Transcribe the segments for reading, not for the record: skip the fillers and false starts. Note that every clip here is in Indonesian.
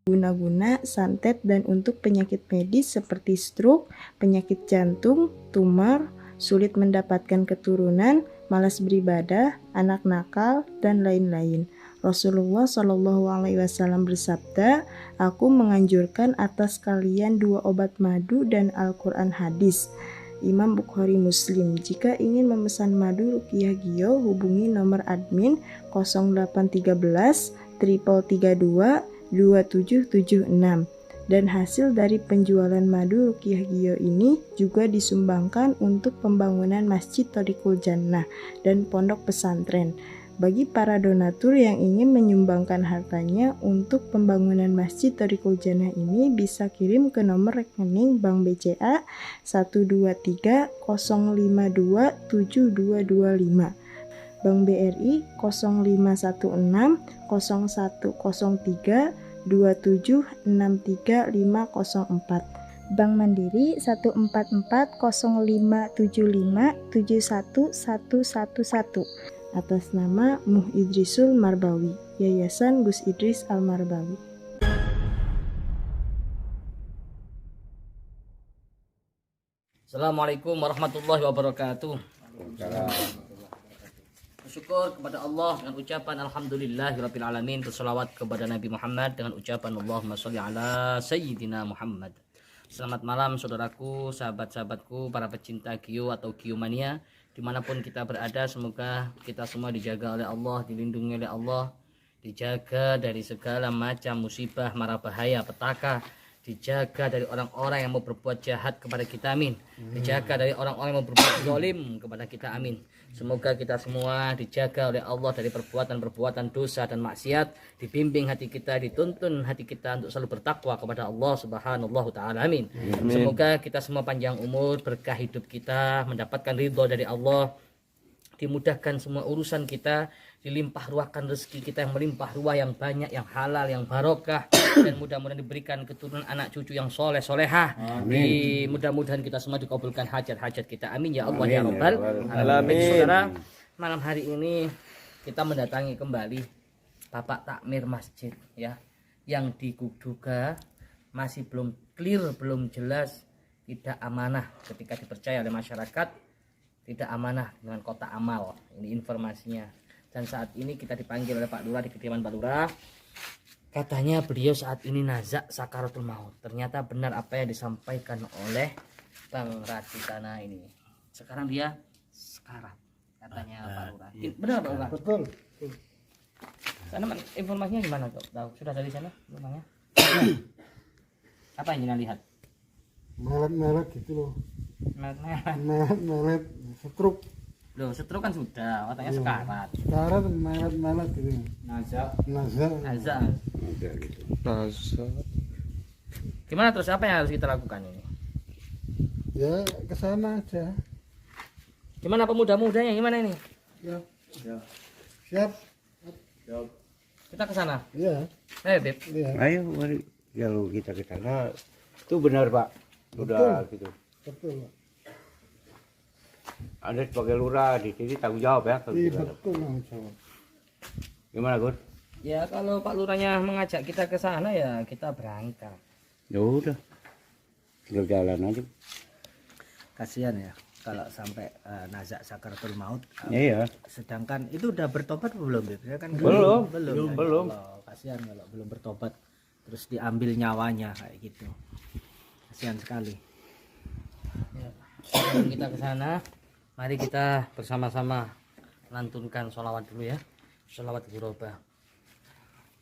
guna-guna, santet, dan untuk penyakit medis seperti stroke, penyakit jantung, tumor, sulit mendapatkan keturunan, malas beribadah, anak nakal, dan lain-lain. Rasulullah Shallallahu Alaihi Wasallam bersabda, "Aku menganjurkan atas kalian 2 obat madu dan Al-Quran hadis." Imam Bukhari Muslim. Jika ingin memesan madu Ruqyah Gio, hubungi nomor admin 0813 332 2776. Dan hasil dari penjualan madu Ruqyah Gio ini juga disumbangkan untuk pembangunan Masjid Thoriqul Jannah dan pondok pesantren. Bagi para donatur yang ingin menyumbangkan hartanya untuk pembangunan Masjid Thoriqul Jannah ini bisa kirim ke nomor rekening Bank BCA 123 052 7225, Bank BRI 0516 0103 2763504, Bank Mandiri 1440575711111, atas nama Muh Idrisul Marbawi, Yayasan Gus Idris Al Marbawi. Assalamualaikum warahmatullahi wabarakatuh. Bersyukur kepada Allah dengan ucapan alhamdulillahirabbil alamin, berselawat kepada Nabi Muhammad dengan ucapan Allahumma sholli ala sayyidina Muhammad. Selamat malam saudaraku, sahabat-sahabatku, para pecinta Gio atau Gio Mania dimanapun kita berada. Semoga kita semua dijaga oleh Allah, dilindungi oleh Allah, dijaga dari segala macam musibah, mara bahaya, petaka, dijaga dari orang-orang yang mau berbuat jahat kepada kita, amin. Dijaga dari orang-orang yang mau berbuat zalim kepada kita, amin. Semoga kita semua dijaga oleh Allah dari perbuatan-perbuatan dosa dan maksiat, dibimbing hati kita, dituntun hati kita untuk selalu bertakwa kepada Allah Subhanahu wa taala, amin. Semoga kita semua panjang umur, berkah hidup kita, mendapatkan ridho dari Allah, dimudahkan semua urusan kita, dilimpah ruahkan rezeki kita yang melimpah ruah, yang banyak, yang halal, yang barokah, dan mudah-mudahan diberikan keturunan anak cucu yang soleh solehah. Mudah-mudahan kita semua dikabulkan hajat-hajat kita, amin ya Allah ya Rabbal alamin. Saudara, malam hari ini kita mendatangi kembali Bapak Takmir Masjid ya, yang diduga masih belum clear, belum jelas, tidak amanah ketika dipercaya oleh masyarakat, tidak amanah dengan kotak amal. Ini informasinya. Dan saat ini kita dipanggil oleh Pak Lurah di kediaman Pak Lurah. Katanya beliau saat ini nazak sakaratul maut. Ternyata benar apa yang disampaikan oleh Bang Raditana ini. Sekarang dia sekarat, katanya Pak Lurah. Benar Pak Lurah? Betul. Sana informasinya gimana Dok? Tahu sudah dari sana rumahnya? Apa yang Anda lihat? Melet gitu loh. Melet stroke. Loh, stroke kan sudah, katanya sekarat. Sekarat melet gitu. Nazak. Gimana terus, apa yang harus kita lakukan ini? Ya ke sana aja. Gimana pemuda-mudanya, gimana ini? Ya. Siap. Kita ke sana. Iya. Beb. Iya. Ayo mari kalau kita ke sana. Itu benar Pak. Sudah gitu. Betul. Anda sebagai lurah di sini tanggung jawab ya. Iya betul langsung. Gimana Gur? Ya kalau Pak Lurahnya mengajak kita ke sana ya kita berangkat. Ya udah. Tinggal jalan aja. Kasihan ya kalau sampai nazak sakaratul maut. Iya. Sedangkan itu udah bertobat belum Beb? Ya kan Belum. Kasihan kalau belum bertobat terus diambil nyawanya kayak gitu. Kasihan sekali. Ya. Sebelum kita ke sana, mari kita bersama-sama lantunkan sholawat dulu ya. Sholawat ghuraba.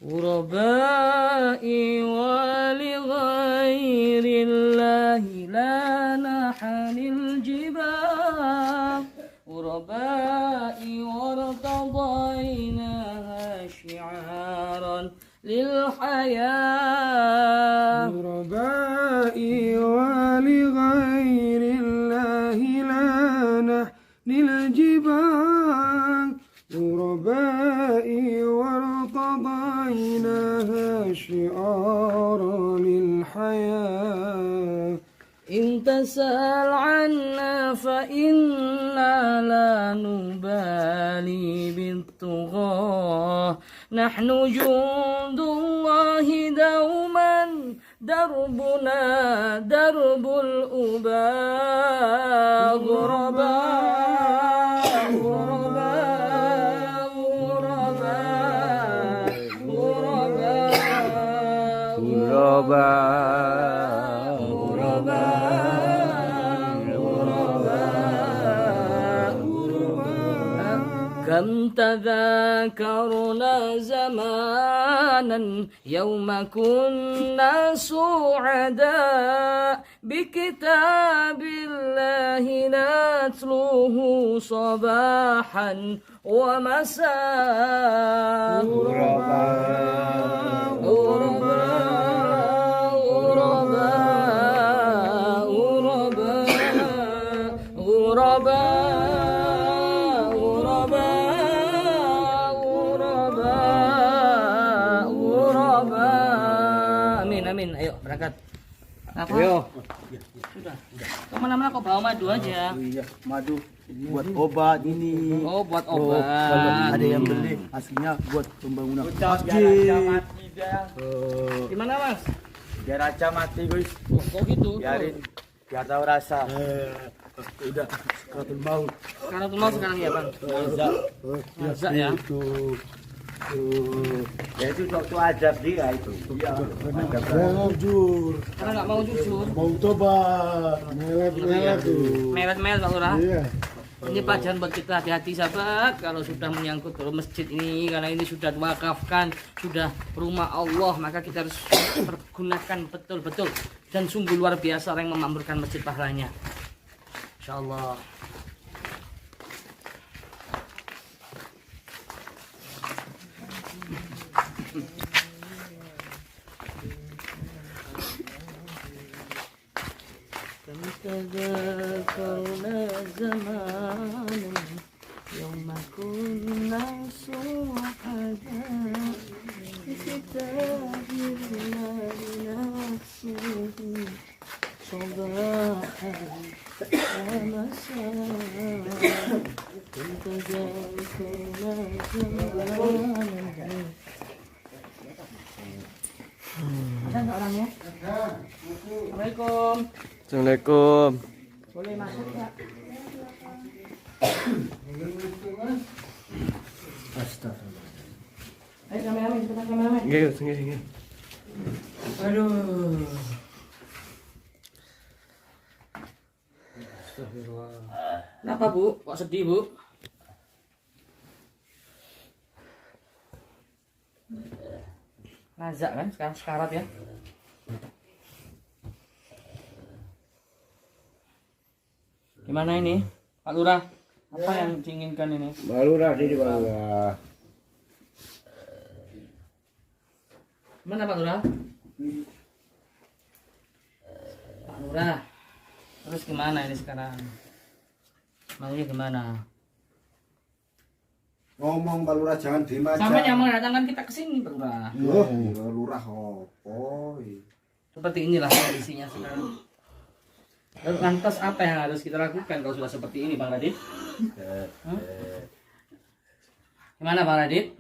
Ghurabai wa li ghairillahi la nahanil jibal. Ghurabai wartadainaha syi'aran lil hayah. Ghurabai wa li ghairillahi la nahnil jibal. Ghurabai wartadainaha syi'aran lil hayah. إن تسأل عنا فإنا لا نبالي بالطغاة نحن جند الله دوما دربنا درب الأباء غرباء غرباء غرباء غرباء كم تذاكرنا زمانا يوم كنا سعداء بكتاب الله نتلوه صباحا ومساء غرباء غرباء غرباء غرباء Amin. Ayo berangkat. Apa? Ayo. Sudah. Kemana-mana kok bawa madu aja. Iya, madu buat obat ini. Oh, buat Kalau obat. ada yang beli, aslinya buat pembangunan Biar masjid. aja mati dia. Gimana, Mas? Biar aja mati, guys. Kok gitu? Biarin, biar tahu rasa. Udah, sekatul maut. Sekarang tuh mau sekarang ya, Bang. Azab ya. Ya itu suatu adab dia itu. Jujur, Karena nggak mau jujur. mau tobat, melet tuh. Melet-melet Pak Lurah. Iya. Ini pelajaran buat kita, hati-hati sahabat kalau sudah menyangkut masjid ini, karena ini sudah diwakafkan, sudah rumah Allah, maka kita harus pergunakan betul-betul, dan sungguh luar biasa orang yang memakmurkan masjid pahalanya. Insyaallah. كم تذاكرنا زمانا يوم كنا سعداء بكتاب الله نتلوه صباحا ومساء كم تذاكرنا زمانا. Ada nggak orangnya? Assalamualaikum. Assalamualaikum. Boleh masuk ya? Astagfirullah. Ayo kameramen, cepetan kameramen. Nggih. Aduh. Kenapa Bu? Kok sedih Bu? Nazak kan sekarang sekarat ya? Gimana ini? Pak Lurah, apa yang diinginkan ini? Balurah sini balurah. Gimana Pak Lurah? Pak Lurah, terus gimana ini sekarang? Maunya gimana? Ngomong balurah jangan diem aja. Sampai yang mendatangkan kita ke sini Pak Lurah. Loh, lurah opo. Seperti inilah kondisinya sekarang. Lalu lantas apa yang harus kita lakukan kalau sudah seperti ini Bang Radit? Gimana Bang Radit?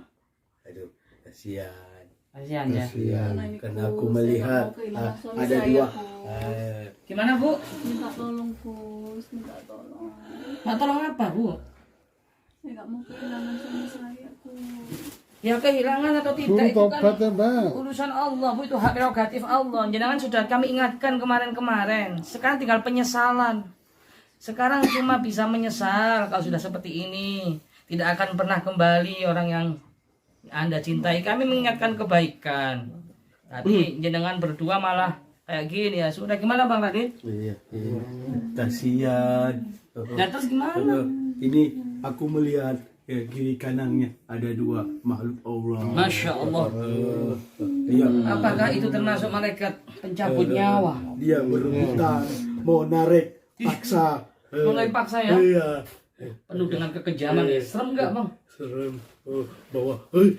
Aduh, kasihan. Kasihan ya. Karena aku melihat ada dua. Gimana Bu? Minta tolong Gus, minta tolong. Mau tolong apa Bu? Saya nggak mau kehilangan suami saya Gus. Ya kehilangan atau tidak Suruh itu kan tobat ya, Bang. urusan Allah Bu, itu hak prerogatif Allah. Jangan sudah kami ingatkan kemarin-kemarin. Sekarang tinggal penyesalan. Sekarang cuma bisa menyesal kalau sudah seperti ini. Tidak akan pernah kembali orang yang Anda cintai. Kami mengingatkan kebaikan. Tapi jenengan berdua malah kayak gini ya. Sudah gimana Bang Radit? Iya. Kasihan. Dan terus gimana? Ini aku melihat kiri kanannya ada dua makhluk Allah. Masya Allah. Iya. Apakah itu termasuk malaikat pencabut nyawa? Dia berebutan mau narik paksa. Mulai paksa ya? Iya. Penuh dengan kekejaman ya. Serem nggak Bang? Serem. Bawa. Allah.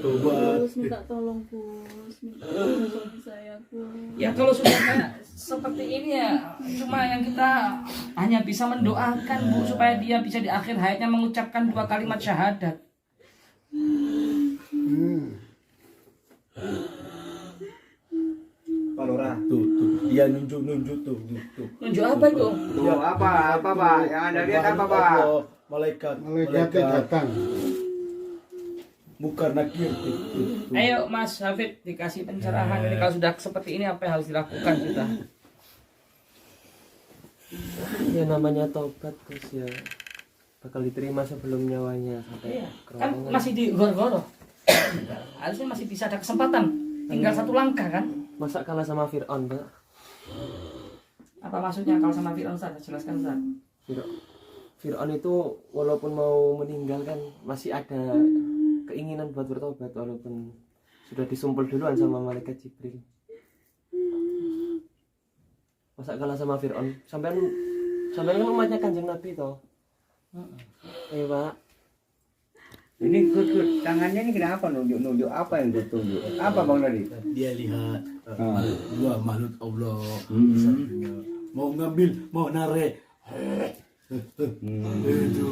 Tobat. Gus, minta tolong Gus, minta tolong suami saya Gus. Ya kalau sudah kayak seperti ini ya, cuma yang kita hanya bisa mendoakan Bu supaya dia bisa di akhir hayatnya mengucapkan 2 kalimat syahadat. Pak Lurah. Tuh, dia nunjuk tuh. Nunjuk apa itu? Tuh, apa Pak? Yang Anda lihat apa Pak? Allah, malaikat datang. bukan nakir. Tuh. Ayo Mas Hafid dikasih pencerahan ini, kalau sudah seperti ini apa yang harus dilakukan kita? Ya namanya taubat Gus ya, bakal diterima sebelum nyawanya sampai Kan masih di gor-goro. Harusnya masih bisa ada kesempatan. Tinggal 1 langkah kan? Masa kalah sama Fir'aun Pak? Apa maksudnya kalau sama Fir'aun Ustaz? Jelaskan Ustaz. Fir'aun itu walaupun mau meninggal kan masih ada keinginan buat bertobat walaupun sudah disumpul duluan sama malaikat Jibril. Masa kalah sama Fir'aun? Sampean kan umatnya Kanjeng Nabi toh. Ayo Pak. Ini Gus, tangannya ini kenapa nunjuk apa yang ditunjuk? Apa Bang tadi? Dia lihat Ah. dua makhluk Allah. Hmm. Mau ngambil, mau narik. Itu.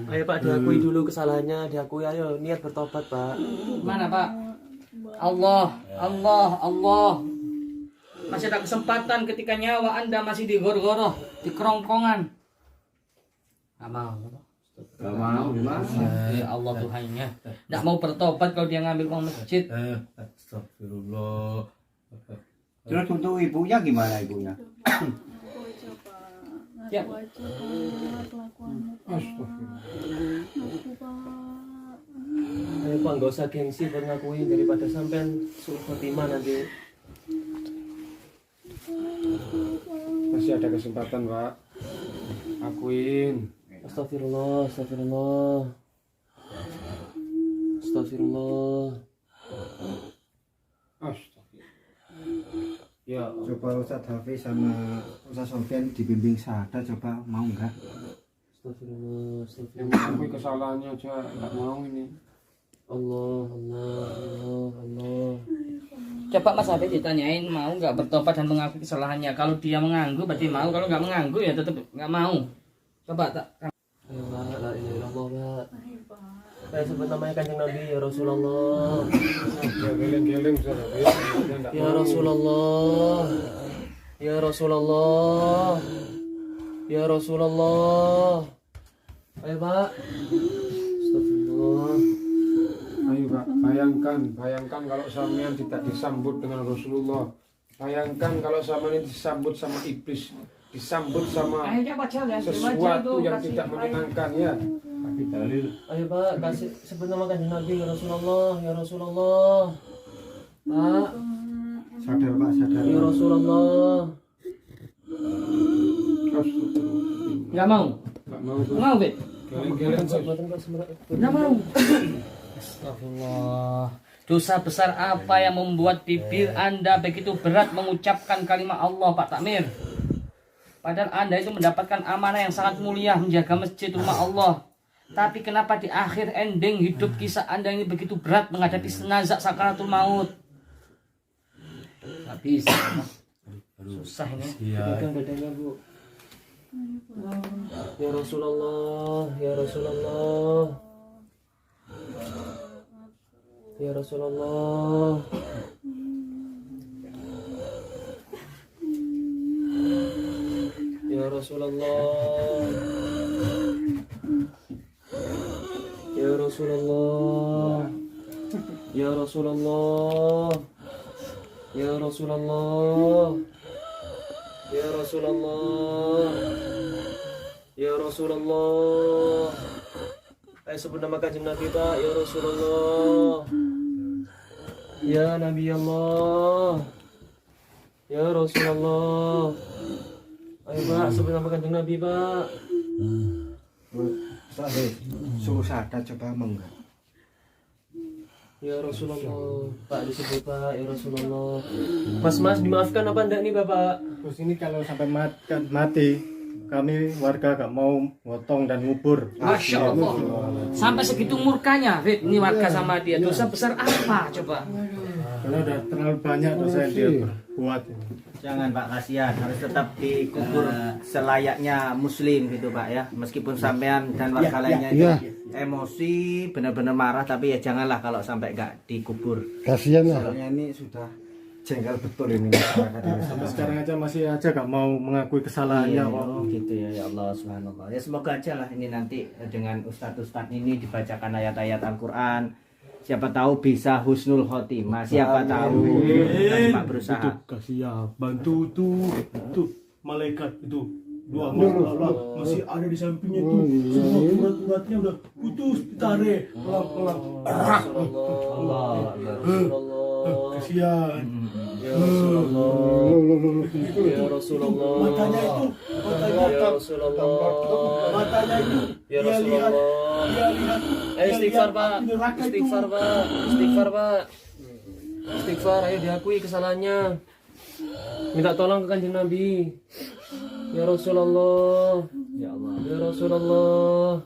Ayo Pak diakui dulu kesalahannya, diakui ayo niat bertobat Pak. Mana Pak? Allah. Masih ada kesempatan ketika nyawa Anda masih di gor-goro, di kerongkongan. Gak mau. Gak mau, Mas. Ya Allah Tuhannya. Nggak mau bertobat kalau dia ngambil uang masjid. Astagfirullah. Terus untuk ibunya gimana ibunya? Ngaku aja Pak. Ya. Ngaku aja Pak. Kelakuanmu Pak. Ngaku Pak. Ayo Pak nggak usah gengsi buat ngakuin daripada sampean suul khotimah nanti. Masih ada kesempatan, Pak. Akuin. Astagfirullah. Ya, coba Ustadz Hafiz sama Ustadz Sofian dibimbing syahadat, coba mau enggak? Astagfirullah. Yang mengakui kesalahannya aja enggak mau ini. Allah. Coba Mas Habib ditanyain mau nggak bertobat dan mengakui kesalahannya. Kalau dia mengganggu berarti mau. Kalau nggak mengganggu ya tetap nggak mau. Coba tak. Ayo Pak, la ilaha illallah Pak. Ayo Pak. Saya sebut namanya Kanjeng Nabi ya Rasulullah. Ya geleng-geleng Ustadz Hafiz. Dia enggak Ya mau. Rasulullah. Ya Rasulullah. Ya Rasulullah. Ayo Pak. Astagfirullah. Ayo Pak, bayangkan kalau sampean tidak disambut dengan Rasulullah. Bayangkan kalau sampean disambut sama iblis, disambut sama Akhirnya wajah ya. sesuatu yang tidak menyenangkan ya. Tapi dalil. Ayo Pak, kasih sebut nama Kanjeng Nabi ya Rasulullah. Ya Rasulullah. Pak. Sadar Pak, sadar. Ya Rasulullah. Astagfirullah. Nggak mau. Enggak mau tuh. Mau Bet. Geleng-geleng Pak. Nggak mau. Astagfirullah. Dosa besar apa yang membuat bibir Anda begitu berat mengucapkan kalimat Allah Pak Takmir? Padahal Anda itu mendapatkan amanah yang sangat mulia menjaga masjid rumah Allah. Tapi kenapa di akhir ending hidup kisah Anda ini begitu berat menghadapi senazak sakaratul maut? Nggak bisa. Susah ini. Pegang dadanya Bu. Ya Rasulullah. Ya Rasulullah. Ya Rasulullah. Ya Rasulullah. Ya Rasulullah. Ya Rasulullah. Ya Rasulullah. Ya Rasulullah. Ya Rasulullah. Ayo sebut nama Kanjeng Nabi Pak. Ya Rasulullah. Ya Nabi Allah. Ya Rasulullah. Ayo Pak sebut nama Kanjeng Nabi Pak. Ustadz Hafiz, suruh syahadat coba mau enggak? Ya Rasulullah. Pak disebut Pak. Ya Rasulullah. Mas dimaafkan apa enggak nih Bapak? Terus ini kalau sampai mati kami warga gak mau motong dan ngubur. Masya Allah. Sampai segitu murkanya, Fit. Ini warga sama dia. Dosa besar apa coba? Karena udah terlalu banyak dosa yang dia buat. Jangan Pak, kasihan, harus tetap dikubur selayaknya muslim gitu Pak ya. Meskipun sampean dan warga lainnya itu emosi, benar-benar marah, tapi ya janganlah kalau sampai gak dikubur. Kasihan lah. Soalnya ini sudah jengkel betul ini masyarakat ini. Sampai sekarang aja masih aja gak mau mengakui kesalahannya kok. Oh gitu ya Allah subhanallah. Ya semoga aja lah ini nanti dengan ustadz-ustadz ini dibacakan ayat-ayat Al-Quran. Siapa tahu bisa husnul khotimah. Siapa tahu. Kita cuma berusaha. Itu kasihan, bantu tuh malaikat itu. Dua masalah masih ada di sampingnya tuh. Semua urat-uratnya udah putus, ditarik pelan-pelan. Kasihan. Ya Rasulullah. Ya Rasulullah. Matanya itu, Ya Rasulullah. matanya itu. Ya Rasulullah. Dia lihat. Istighfar Pak. Istighfar Pak. Istighfar Pak. Istighfar, ayo diakui kesalahannya. Minta tolong ke Kanjeng Nabi. Ya Rasulullah. Ya Allah. Ya Rasulullah.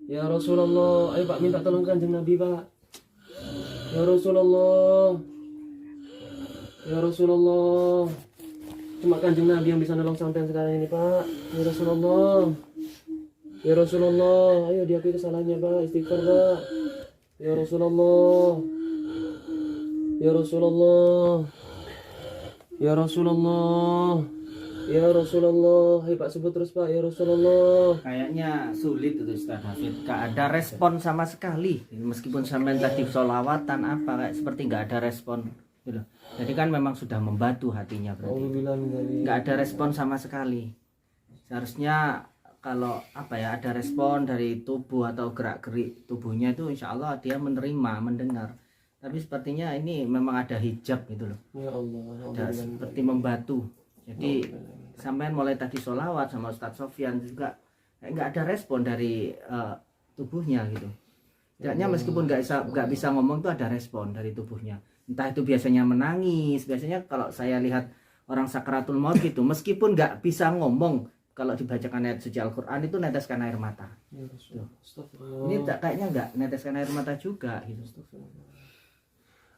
Ya Rasulullah. Ayo Pak minta tolong ke Kanjeng Nabi Pak. Ya Rasulullah. Ya Rasulullah. Cuma Kanjeng Nabi yang bisa nolong sampean sekarang ini Pak. Ya Rasulullah. Ya Rasulullah. Ayo diakui kesalahannya Pak. Istighfar Pak. Ya Rasulullah. Ya Rasulullah. Ya Rasulullah. Ya Rasulullah. Ayo Pak sebut terus Pak. Ya Rasulullah. Kayaknya sulit itu Ustaz Hafid. Gak ada respon sama sekali. Meskipun sampean tadi sholawatan apa kayak seperti gak ada respon. Gitu. Jadi kan memang sudah membatu hatinya berarti. Gak ada respon sama sekali. Seharusnya kalau apa ya ada respon dari tubuh atau gerak-gerik tubuhnya itu insya Allah dia menerima, mendengar. Tapi sepertinya ini memang ada hijab gitu loh. Ya Allah. Ada seperti membatu. Jadi sampean mulai tadi sholawat sama Ustadz Sofyan juga nggak ada respon dari tubuhnya gitu. Tidaknya meskipun nggak bisa ngomong tuh ada respon dari tubuhnya. Entah itu biasanya menangis. Biasanya kalau saya lihat orang sakaratul maut gitu, meskipun nggak bisa ngomong, kalau dibacakan ayat suci Al-Quran itu neteskan air mata. Ini kayaknya nggak neteskan air mata juga gitu.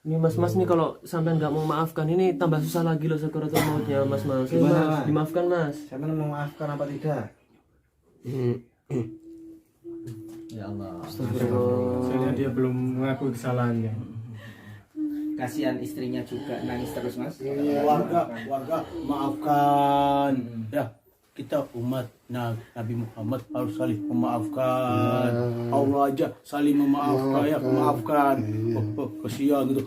Ini mas-mas nih kalau sampean nggak mau maafkan ini tambah susah lagi loh sakaratul mautnya mas-mas. Gimana, Mas? Dimaafkan mas. Saya mau memaafkan apa tidak? Ya Allah. Soalnya dia belum mengakui kesalahannya. Kasihan istrinya juga nangis terus mas. Warga maafkan. Ya, kita umat Nabi Muhammad harus saling memaafkan. Allah aja saling memaafkan ya, memaafkan. Kasihan gitu.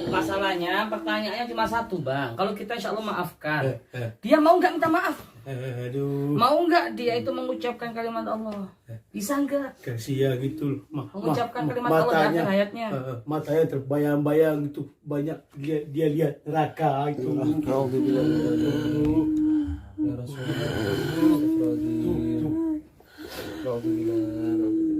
Masalahnya pertanyaannya cuma satu bang. Kalau kita insya Allah maafkan, dia mau nggak minta maaf? Aduh, Mau nggak dia itu mengucapkan kalimat Allah? Bisa nggak kasihan gitu. mengucapkan kalimat Allah di akhir hayatnya? Matanya terbayang-bayang itu banyak dia lihat neraka itu. Ya Rasulullah. Astagfirullahaladzim.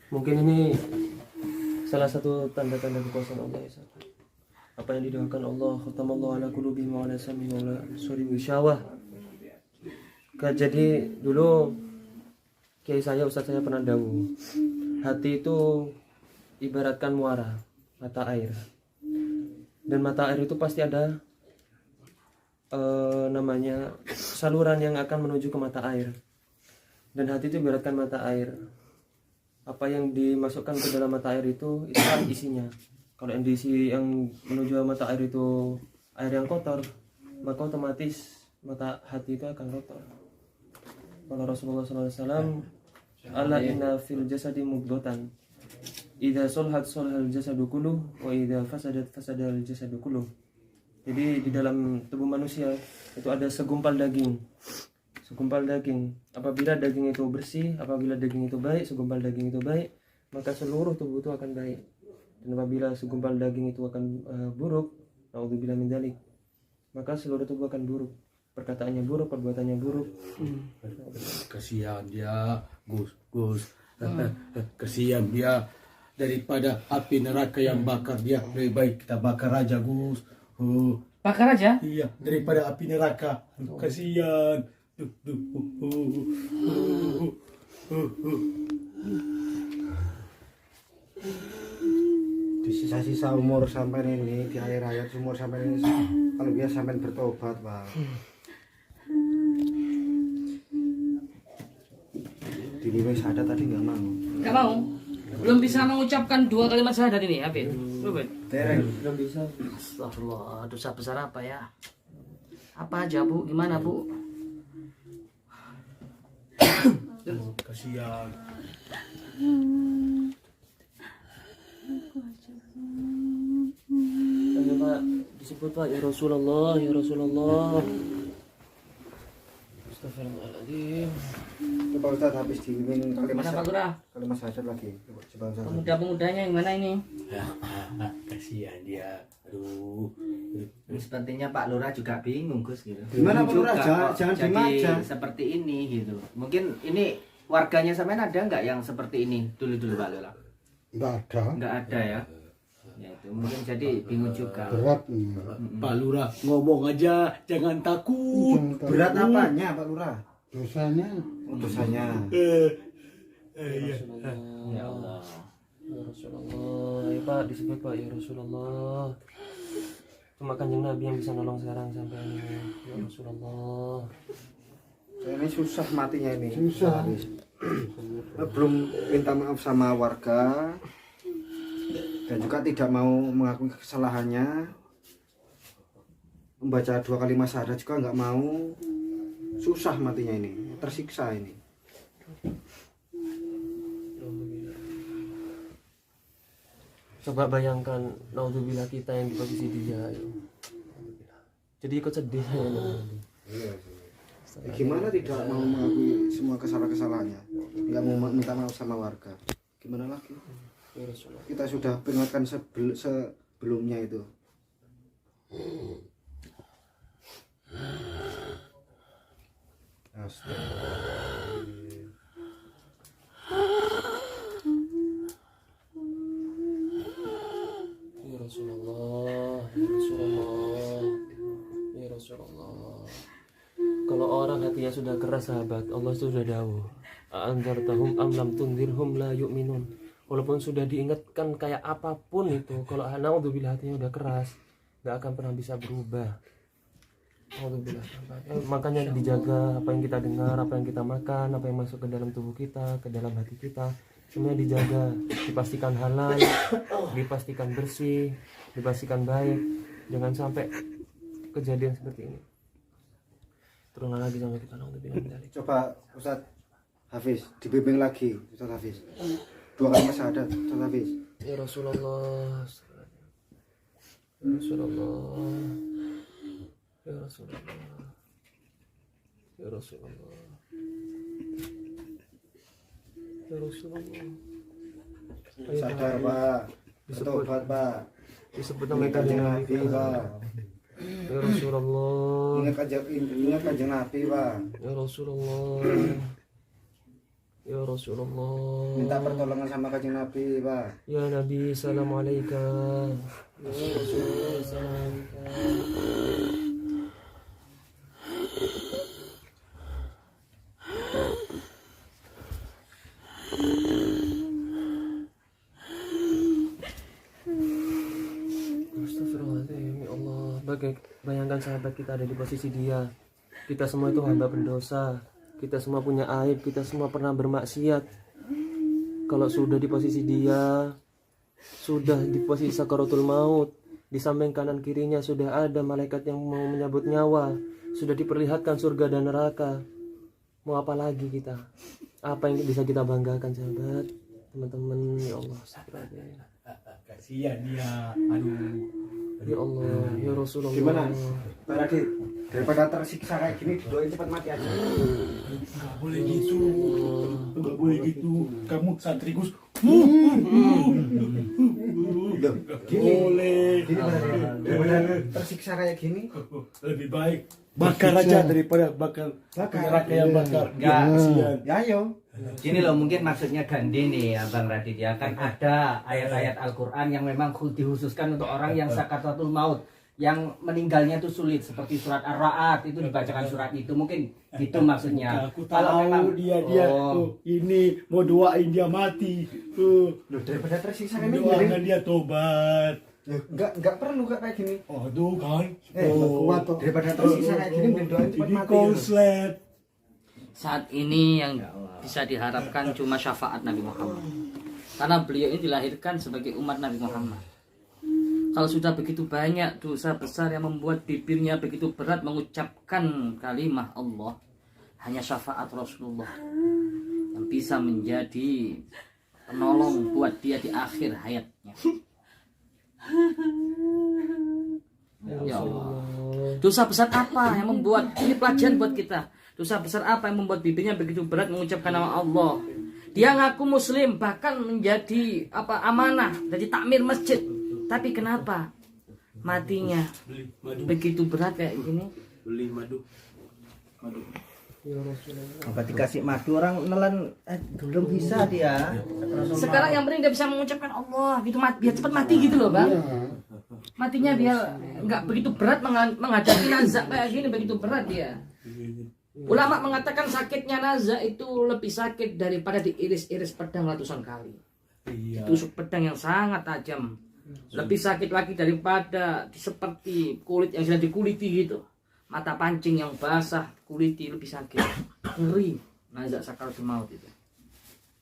Mungkin ini salah satu tanda-tanda kekuasaan Allah ya. Apa yang didoakan Allah, khatamallahu ala qulubihim wa ala sam'ihim wa ala absarihim ghishawah. Jadi dulu kiai saya, ustaz saya pernah dawuh, hati itu ibaratkan muara, mata air. Dan mata air itu pasti ada namanya saluran yang akan menuju ke mata air. Dan hati itu ibaratkan mata air. Apa yang dimasukkan ke dalam mata air itu kan isinya. Kalau yang diisi yang menuju mata air itu air yang kotor, maka otomatis mata hati itu akan kotor. Kalau Rasulullah SAW, ala inna fil jasadi mudghatan, idza sulhat sulhal jasadu kulluh, wa idza fasadat fasadal jasadu kulluh. Jadi di dalam tubuh manusia itu ada segumpal daging. Segumpal daging. Apabila daging itu bersih, apabila daging itu baik, segumpal daging itu baik, maka seluruh tubuh itu akan baik. Dan apabila segumpal daging itu akan buruk, naudzubillah min dzalik, maka seluruh tubuh akan buruk. Perkataannya buruk, perbuatannya buruk. Kasihan dia, Gus. Kasihan dia. daripada api neraka yang bakar dia. Lebih baik kita bakar aja, Gus. Bakar aja. Iya, daripada api neraka. Kasihan. Di sisa-sisa umur sampai ini, di akhir hayat umur sampai ini, kalau dia sampai bertobat, Pak. Diliwih syahadat tadi nggak mau. Nggak mau. Belum bisa mengucapkan 2 kalimat syahadat ini, Habib. Belum. Belum bisa. Astagfirullah, dosa besar apa ya? Apa aja, Bu? Gimana, Bu? Kasihan. Ayo Pak, disebut Pak, ya Rasulullah, ya Rasulullah. Astagfirullahaladzim. Coba Ustaz habis dibimbing Mana Pak Lurah? kalimat syahadat lagi. Coba Ustaz. Pemuda-pemudanya yang mana ini? Kasihan dia. Aduh. Ini sepertinya Pak Lurah juga bingung Gus gitu. Gimana Pak Lurah? Juga kok Jangan jadi dimaja. seperti ini gitu. Mungkin ini warganya sampean ada nggak yang seperti ini dulu Pak Lurah? Nggak ada. Nggak ada ya. Ya itu mungkin jadi bingung juga. Berat. Pak Lurah, ngomong aja, jangan takut. Berat apanya Pak Lurah? Dosanya. Dosanya. Ya Allah. Ya Rasulullah, ayo Pak, disebut Pak, ya Rasulullah. Cuma kanjeng Nabi yang bisa nolong sekarang sampai ini. Ya Rasulullah. Ini susah matinya ini. Susah. Habis. Belum minta maaf sama warga dan juga tidak mau mengakui kesalahannya. Membaca 2 kalimat syahadat juga nggak mau. Susah matinya ini, tersiksa ini. Coba bayangkan, naudzubillah kita yang di posisi dia. Ayo. Jadi ikut sedih. Gimana tidak mau mengakui semua kesalahan-kesalahannya, nggak mau minta maaf sama warga, gimana lagi? Kita sudah peringatkan sebelumnya itu. Astagfirullahaladzim. Ya Rasulullah, ya Rasulullah, ya Rasulullah. Kalau orang hatinya sudah keras sahabat, Allah sudah dawuh, "Anzartahum am lam tunzirhum la yu'minun." Walaupun sudah diingatkan kayak apapun itu, kalau naudzubillah hatinya udah keras, gak akan pernah bisa berubah. Naudzubillah. Makanya dijaga apa yang kita dengar, apa yang kita makan, apa yang masuk ke dalam tubuh kita, ke dalam hati kita, semuanya dijaga, dipastikan halal, dipastikan bersih, dipastikan baik. Jangan sampai kejadian seperti ini terulang lagi sampai kita naudzubillah. Coba Ustadz Hafiz dibimbing lagi, Ustadz Hafiz. 2 kalimat syahadat, Ustadz Hafiz. Ya Rasulullah, ya Rasulullah, ya Rasulullah, ya Rasulullah, ya Rasulullah. Ayo, Sadar Pak. Pak, Disebut. bertobat Pak. Disebut nama Ingat kanjeng kanjeng Nabi, Nabi Pak. ya Rasulullah, Ingat kanjeng Nabi Pak. ya Rasulullah, ya Rasulullah. Minta pertolongan sama kanjeng Nabi Pak. Ya Nabi, salam alaika. Ya Rasulullah, salam alaika. Astagfirullahaladzim, ya Allah. Bayangkan sahabat kita ada di posisi dia. Kita semua itu hamba berdosa. Kita semua punya aib. Kita semua pernah bermaksiat. Kalau sudah di posisi dia, sudah di posisi sakaratul maut, di samping kanan kirinya sudah ada malaikat yang mau menyabut nyawa, sudah diperlihatkan surga dan neraka. Mau apa lagi kita? Apa yang bisa kita banggakan sahabat, teman-teman? Ya Allah, astagfirullahaladzim. Kasihan dia. Aduh. Ya Allah, ya Rasulullah. Gimana Pak Radit? Daripada tersiksa kayak gini, doain cepat mati aja. Nggak boleh gitu. Nggak boleh gitu. Kamu santrigus. Gini, Boleh. gini Pak Radit. Daripada tersiksa kayak gini, Lebih baik Bakar aja daripada bakar neraka yang bakar. Enggak. Kasihan. Ya ayo. Gini loh, mungkin maksudnya Gandhi nih Abang Radit ya, kan ada ayat-ayat Al-Quran yang memang dihususkan untuk orang yang sakaratul maut, yang meninggalnya itu sulit, seperti surat Ar-Ra'd itu dibacakan surat itu, mungkin gitu maksudnya. Aku Kalau memang dia Oh. ini mau doain dia mati. Loh, daripada tersiksa kan Doakan dia tobat. enggak perlu kayak gini. Aduh kan. Kuat tuh. Daripada tersiksa kayak gini doain cepat Ini mati. konslet. Saat ini yang bisa diharapkan cuma syafaat Nabi Muhammad. Karena beliau ini dilahirkan sebagai umat Nabi Muhammad. Kalau sudah begitu banyak dosa besar yang membuat bibirnya begitu berat mengucapkan kalimah Allah, hanya syafaat Rasulullah yang bisa menjadi penolong buat dia di akhir hayatnya. Ya Allah. Dosa besar apa yang membuat, ini pelajaran buat kita. Dosa besar apa yang membuat bibirnya begitu berat mengucapkan nama Allah? Dia ngaku muslim, bahkan menjadi amanah, jadi takmir masjid. Tapi kenapa matinya begitu berat kayak gini? Beli madu. apa dikasih madu orang nelan belum bisa dia. Sekarang yang penting dia bisa mengucapkan Allah gitu, biar cepat mati gitu loh bang. Matinya biar nggak begitu berat menghadapi nazak kayak gini, begitu berat dia. Ulama mengatakan sakitnya nazak itu lebih sakit daripada diiris-iris pedang ratusan kali. Tusuk pedang yang sangat tajam. Lebih sakit lagi daripada seperti kulit yang sudah dikuliti gitu. Mata pancing yang basah, kuliti lebih sakit. Ngeri nazak sakaratul maut itu.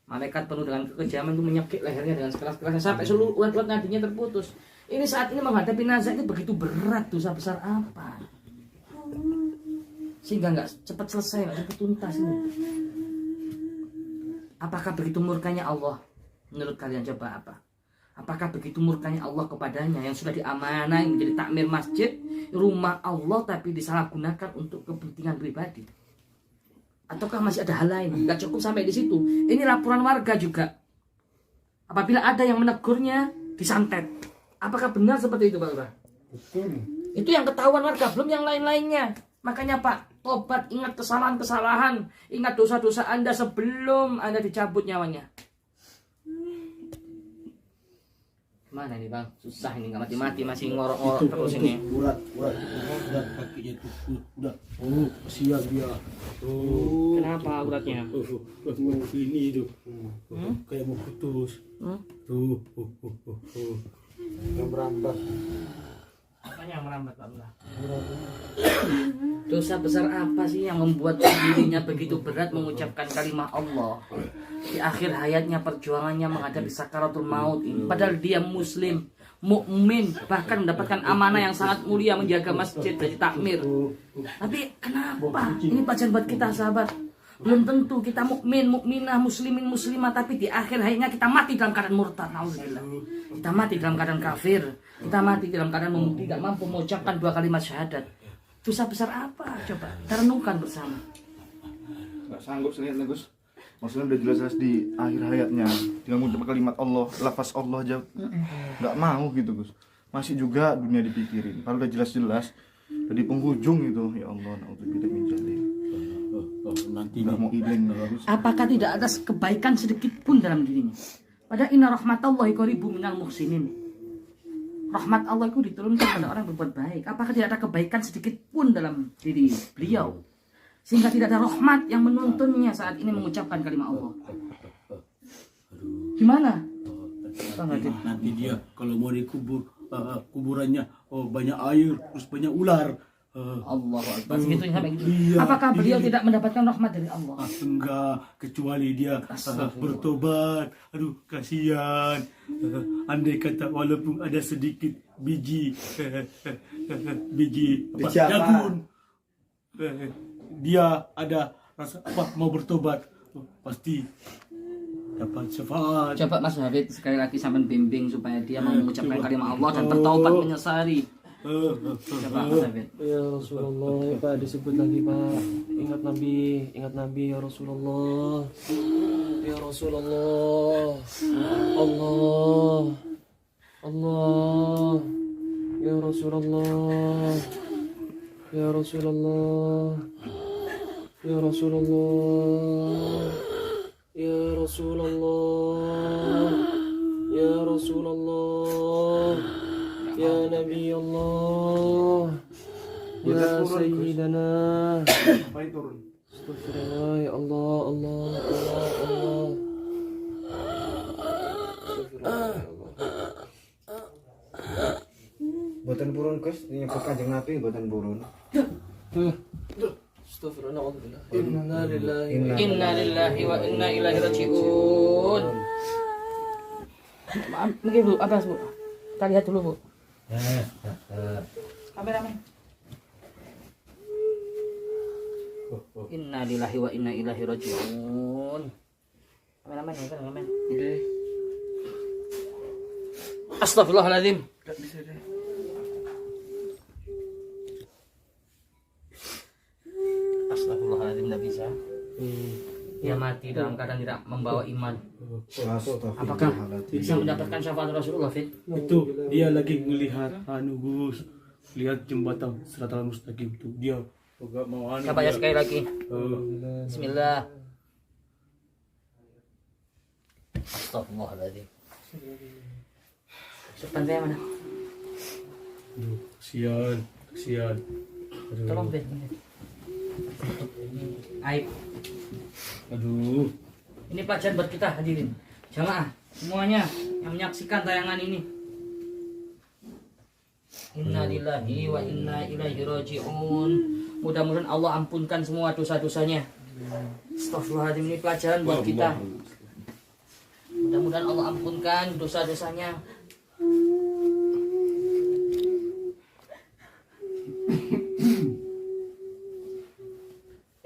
Malaikat penuh dengan kekejaman itu menyekik lehernya dengan sekeras-kerasnya sampai seluruh urat-urat nadinya terputus. Ini saat ini menghadapi nazak itu begitu berat, dosa besar apa? Sehingga nggak cepat selesai, nggak cepat tuntas ini. Apakah begitu murkanya Allah? Menurut kalian coba apa? Apakah begitu murkanya Allah kepadanya yang sudah diamanai menjadi takmir masjid, rumah Allah, tapi disalahgunakan untuk kepentingan pribadi? Ataukah masih ada hal lain? Nggak cukup sampai di situ. Ini laporan warga juga. Apabila ada yang menegurnya, disantet. Apakah benar seperti itu Pak Lurah? Itu yang ketahuan warga, belum yang lain-lainnya. Makanya Pak, tobat, ingat kesalahan-kesalahan, ingat dosa-dosa Anda sebelum Anda dicabut nyawanya. Mana ini Bang? Susah ini, nggak mati-mati, masih ngorok-ngorok terus ini. Urat kakinya itu udah. Oh, kasihan dia. Oh, Kenapa uratnya? mau ini itu. Kayak mau putus. Tuh. Yang berambat. Apanya yang merambat Pak Lurah? Dosa besar apa sih yang membuat dirinya begitu berat mengucapkan kalimat Allah? Di akhir hayatnya perjuangannya menghadapi sakaratul maut ini. Padahal dia muslim, mukmin, bahkan mendapatkan amanah yang sangat mulia menjaga masjid jadi takmir. Tapi kenapa? Ini pelajaran buat kita sahabat. Belum tentu kita mukmin, mukminah, muslimin, muslimah, tapi di akhir hayatnya kita mati dalam keadaan murtad. Nauzubillah. Kita mati dalam keadaan kafir. Kita mati dalam keadaan tidak mampu mengucapkan 2 kalimat syahadat. Dosa besar apa? Coba kita renungkan bersama. Nggak sanggup sendiri Gus. Maksudnya udah jelas-jelas di akhir hayatnya dengan mengucapkan kalimat Allah, lafaz Allah aja nggak mau gitu Gus. Masih juga dunia dipikirin. Kalau udah jelas-jelas dari penghujung itu, ya Allah, naudzubillah min dzalik. Nanti Nggak mau iling Gus. Apakah tidak ada kebaikan sedikit pun dalam dirinya? Padahal inna rahmatallahi qaribun minal muhsinin. Rahmat Allah itu diturunkan pada orang yang berbuat baik. Apakah tidak ada kebaikan sedikit pun dalam diri beliau? Sehingga tidak ada rahmat yang menuntunnya saat ini mengucapkan kalimat Allah. Gimana? Nanti dia kalau mau dikubur kuburannya banyak air terus banyak ular. Allahu Akbar. Segitunya sampai gitu. Iya, Apakah beliau tidak mendapatkan rahmat dari Allah? Enggak, kecuali dia bertobat. Aduh, kasihan. Andai kata walaupun ada sedikit biji jagung, dia ada rasa mau bertobat, pasti dapat syafaat. Coba Mas Hafid sekali lagi sampai bimbing supaya dia mau mengucapkan kalimat Allah dan bertaubat menyesali. Coba Mas Hafid. Ya Rasulullah, ya Pak, disebut lagi Pak. Ingat Nabi ya Rasulullah. Ya Rasulullah. Allah. Ya Rasulullah. Ya Rasulullah, Ya Rasulullah, Ya Rasulullah, Ya Rasulullah, Ya Nabi Allah, Ya Sayyidana. Baik turun. Astagfirullah, ya Allah, Allah, Allah, Allah. Astagfirullah, ya Allah. Boten purun Gus, nyebut Kanjeng Nabi boten purun. Astagfirullah, alhamdulillah. Inna lillahi wa Inna lillahi wa inna ilaihi raji'un. Maaf, mungkin Bu, atas Bu. Kita lihat dulu Bu. Kameramen. Inna lillahi wa inna ilaihi raji'un. Kameramen, kameramen. Oke. Astagfirullahaladzim. Astagfirullahaladzim, tidak bisa. Dia mati dalam keadaan tidak membawa iman. Apakah bisa mendapatkan syafaat Rasulullah, Fit? Itu dia lagi ngelihat anu Gus, lihat jembatan Siratal Mustaqim itu dia enggak mau anu. Coba ya sekali lagi. Bismillah. Astagfirullahaladzim. Sultan saya mana? Aduh, kasihan, kasihan. Tolong Fit. Aib. Aduh. Ini pelajaran buat kita hadirin jamaah semuanya yang menyaksikan tayangan ini. Inna lillahi wa inna ilaihi raji'un. Mudah-mudahan Allah ampunkan semua dosa-dosanya. Astagfirullahaladzim, ini pelajaran buat kita. Mudah-mudahan Allah ampunkan dosa-dosanya.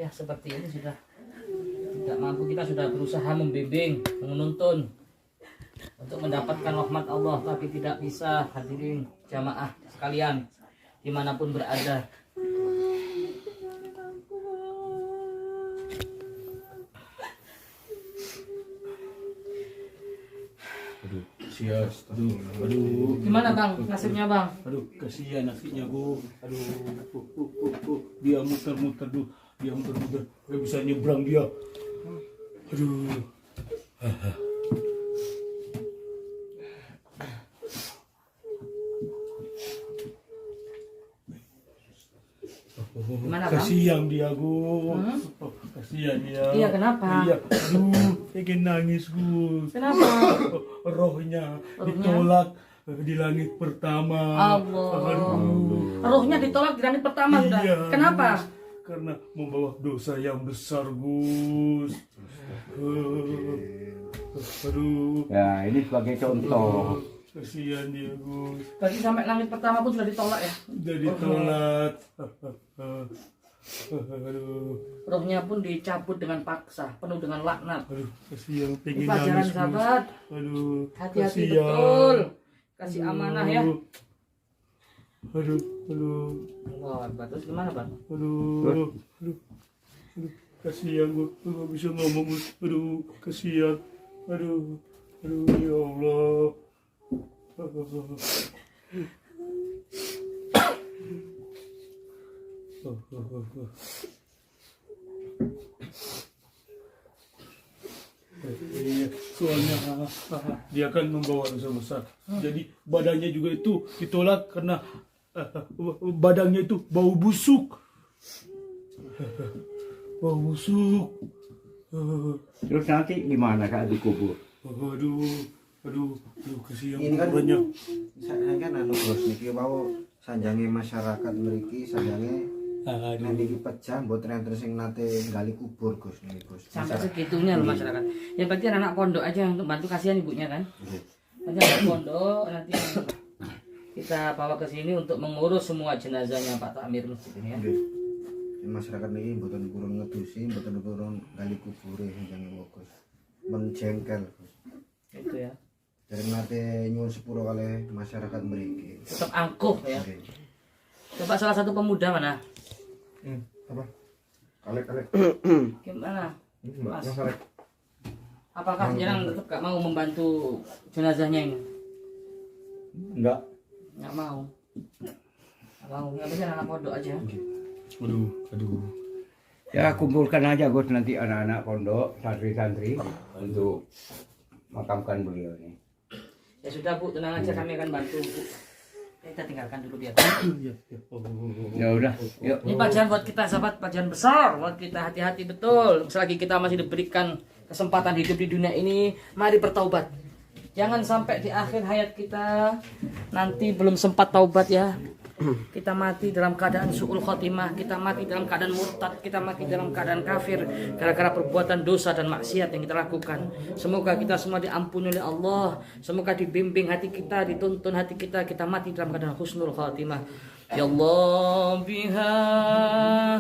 Ya seperti ini sudah tidak mampu, kita sudah berusaha membimbing, menuntun untuk mendapatkan rahmat Allah, tapi tidak bisa. Hadirin jamaah sekalian dimanapun berada, Aduh, kasihan. Aduh. gimana Bang nasibnya Bang? Aduh, kasihan nasinya Gus. Aduh, dia muter-muter tuh, dia muter-muter, nggak bisa nyebrang dia. Aduh. Gimana Bang? Kasihan dia Gus. Oh, kasihan dia. Iya, kenapa? Iya, aduh, ingin nangis Gus. Kenapa? Rohnya ditolak di langit pertama. Allah. Aduh. Rohnya ditolak di langit pertama sudah. Iya, Kenapa? Gus. Karena membawa dosa yang besar Gus. Aduh. Ya, ini sebagai contoh. Kasihan dia Gus. Tadi sampai langit pertama pun sudah ditolak ya. Udah ditolak. Aduh. Rohnya pun dicabut dengan paksa, penuh dengan laknat. Aduh, kasihan Ini pengen pelajaran nangis Gus. sahabat. Aduh. Hati-hati kasihan. betul. Kasih amanah ya. Aduh, aduh. Wah, terus gimana Bang? Aduh, aduh, aduh, kasihan gue, nggak bisa ngomong Gus. Aduh, kasihan, aduh, aduh, ya Allah. Iya, soalnya dia kan membawa dosa besar. Jadi badannya juga itu ditolak karena badannya itu bau busuk. Bau busuk. Terus nanti gimana kalau dikubur? Aduh, kasihan Ini kan kuburannya. saya kan anu Gus niki wau sanjange masyarakat mriki sanjange nanti dipecah mboten enten sing nate gali kubur Gus niki Gus. Sampai segitunya loh masyarakat. Yang penting anak pondok aja untuk bantu, kasihan ibunya kan. Nanti anak pondok nanti kita bawa ke sini untuk mengurus semua jenazahnya Pak Takmir masjid ini ya. Masyarakat niki mboten purun ngedusi, mboten purun gali kubure sanjange wau Gus. Men jengkel Gus. Itu ya. Dari nate nyuwun sepuro kali masyarakat mriki. Tetap angkuh ya. Coba salah satu pemuda mana? Apa? Kalek. Gimana? Mas, Kalek. apakah jenengan tetap gak mau membantu jenazahnya ini? Enggak. Nggak mau. Nggak mau. Yang penting anak pondok aja. Aduh. Ya kumpulkan aja Gus nanti anak-anak pondok, santri-santri untuk makamkan beliau ini. Ya sudah Bu, tenang aja, kami akan bantu Bu. Kita tinggalkan dulu biar. Ya udah, yuk. Ini pelajaran buat kita sahabat, pelajaran besar buat kita, hati-hati betul. Selagi kita masih diberikan kesempatan hidup di dunia ini, mari bertaubat. Jangan sampai di akhir hayat kita nanti belum sempat taubat ya. Kita mati dalam keadaan su'ul khotimah, kita mati dalam keadaan murtad, kita mati dalam keadaan kafir gara-gara perbuatan dosa dan maksiat yang kita lakukan. Semoga kita semua diampuni oleh Allah, semoga dibimbing hati kita, dituntun hati kita, kita mati dalam keadaan husnul khotimah. Ya Allah biha,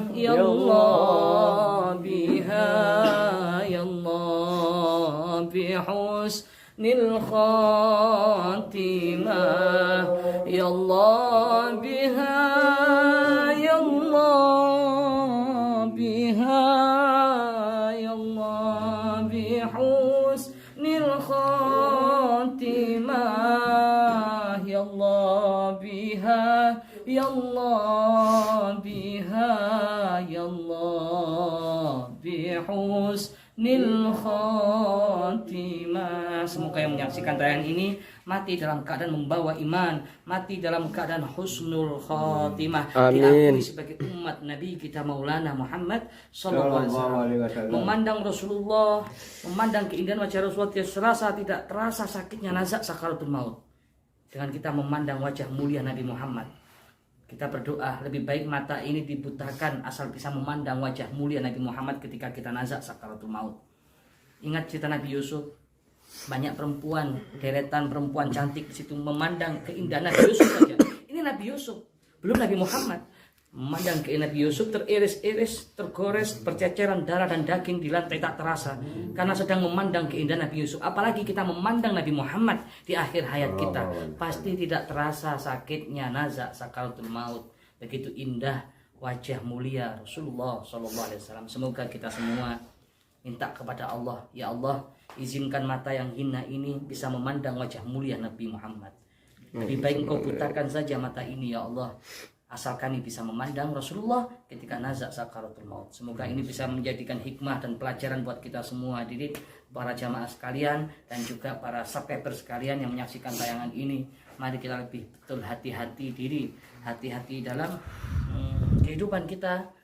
ya Allah biha, ya Allah bihus nil khatimah, ya Allah biha, ya Allah biha, ya Allah bihus nil khatimah, ya Allah biha, ya Allah biha, ya Allah bihus nil khatimah. Semoga yang menyaksikan tayangan ini mati dalam keadaan membawa iman, mati dalam keadaan husnul khatimah, diakui sebagai umat Nabi kita Maulana Muhammad sallallahu alaihi wasallam. Memandang Rasulullah, memandang keindahan wajah Rasulullah, tidak terasa sakitnya nazak sakaratul maut. Dengan kita memandang wajah mulia Nabi Muhammad, kita berdoa lebih baik mata ini dibutakan asal bisa memandang wajah mulia Nabi Muhammad ketika kita nazak sakaratul maut. Ingat cerita Nabi Yusuf, banyak perempuan, deretan perempuan cantik di situ memandang keindahan Nabi Yusuf saja. Ini Nabi Yusuf, belum Nabi Muhammad. Memandang keindahan Nabi Yusuf teriris-iris, tergores, berceceran darah dan daging di lantai tak terasa karena sedang memandang keindahan Nabi Yusuf. Apalagi kita memandang Nabi Muhammad di akhir hayat kita, pasti tidak terasa sakitnya nazak sakaratul maut. Begitu indah wajah mulia Rasulullah SAW. Semoga kita semua minta kepada Allah, ya Allah, izinkan mata yang hina ini bisa memandang wajah mulia Nabi Muhammad. Lebih baik Engkau butakan saja mata ini ya Allah, asal kami bisa memandang Rasulullah ketika nazak sakaratul maut. Semoga ini bisa menjadikan hikmah dan pelajaran buat kita semua hadirin, para jamaah sekalian dan juga para subscriber sekalian yang menyaksikan tayangan ini. Mari kita lebih betul hati-hati diri, hati-hati dalam kehidupan kita.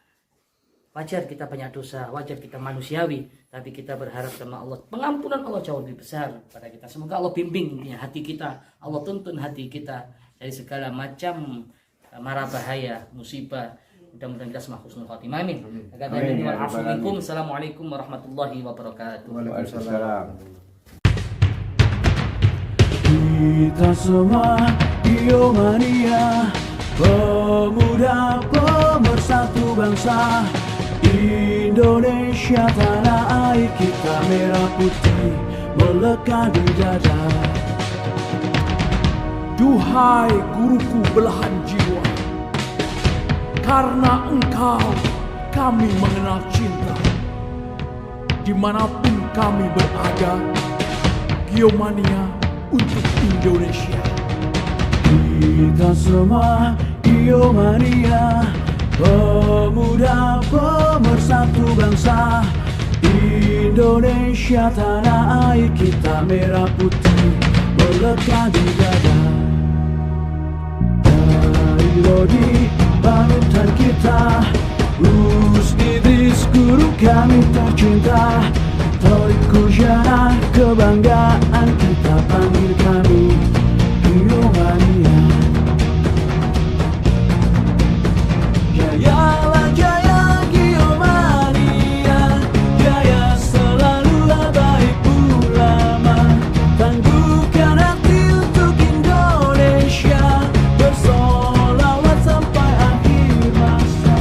Wajar kita banyak dosa, wajar kita manusiawi, tapi kita berharap sama Allah, pengampunan Allah jauh lebih besar pada kita. Semoga Allah bimbing intinya hati kita, Allah tuntun hati kita dari segala macam mara bahaya, musibah. Mudah-mudahan kita semua husnul khotimah. Amin. Assalamualaikum warahmatullahi wabarakatuh. Waalaikumsalam. Kita semua Biomania, pemuda pemersatu bangsa Indonesia, tanah air kita merah putih melekat di dada. Duhai guruku belahan jiwa, karena engkau kami mengenal cinta. Dimanapun kami berada, Biomania untuk Indonesia. Kita semua Biomania, pemuda pemersatu bangsa Indonesia, tanah air kita merah putih melekat di dada. Dari Lodi panutan kita, Gus Idris guru kami tercinta, Torik Kujana kebanggaan kita, panggil kami Biomania. Jayalah jaya Biomania, jaya selalu baik ulama, tangguhkan hati untuk Indonesia, bersolawat sampai akhir masa.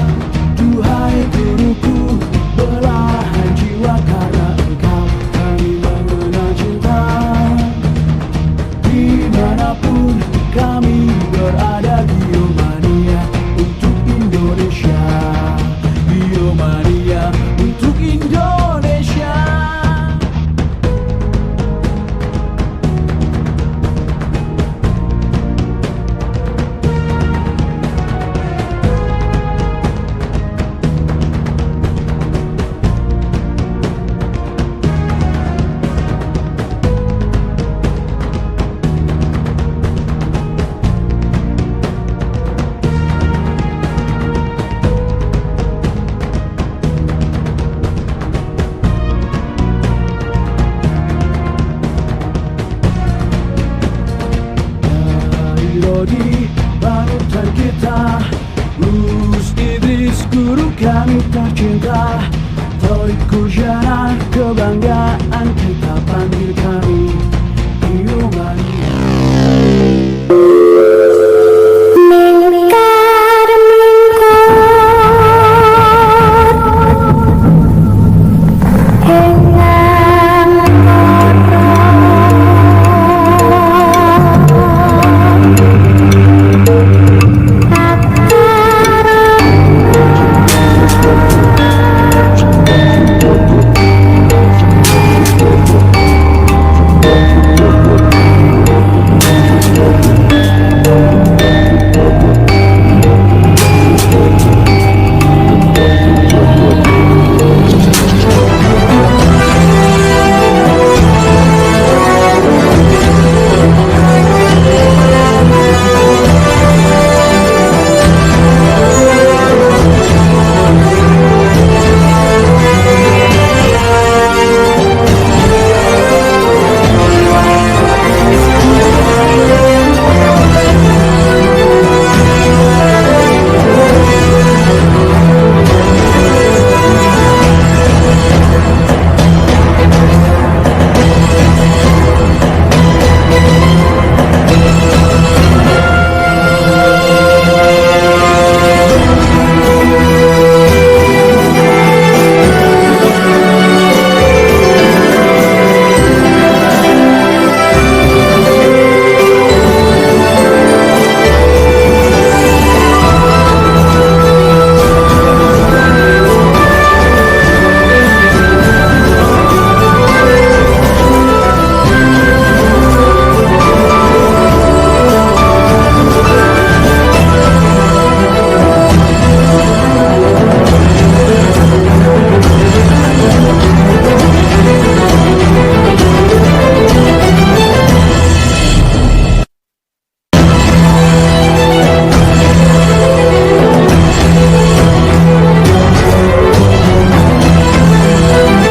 Duhai guruku belahan jiwa, karena engkau kami mengenal cinta. Di kita cinta